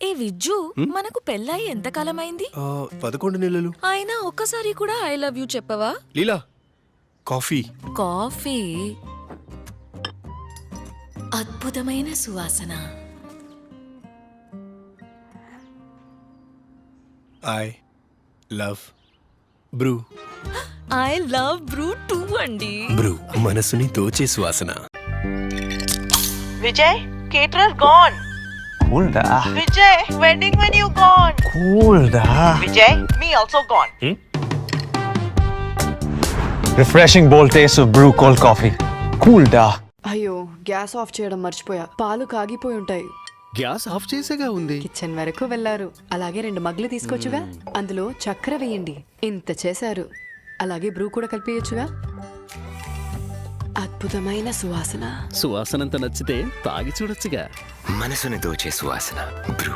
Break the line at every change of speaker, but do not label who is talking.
ఏ విజ్జు, మనకు పెళ్ళాయి ఎంతకాలమైంది?
11 నెలలు.
అయినా ఒక్కసారి కూడా ఐ లవ్ యూ చెప్పవా?
లీలా, కాఫీ.
కాఫీ అద్భుతమైన సువాసన.
I love Bru.
I love Bru two అండి.
బ్రూ మనసుని దోచే సువాసన.
Vijay, caterer gone.
Cool da.
Vijay, wedding menu gone.
Cool da.
Vijay, me also gone.
Refreshing bold taste of brew cold coffee. Cool da.
అయ్యో, gas off చేయడం మర్చిపోయా. పాలు కాగిపోయి ఉంటాయి.
Gas off చేసేగా ఉంది.
Kitchen వరకు వెళ్లారు. అలాగే 2 మగ్గులు తీసుకొచ్చుగా, అందులో చక్కెర వేయండి. ఇంత చేశారు. అలాగే బ్రూ కూడా కలిపేయచ్చుగా. అద్భుతమైన సువాసన.
సువాసనంత నచ్చితే తాగి చూడొచ్చుగా.
మనసుని దోచే సువాసన బ్రూ.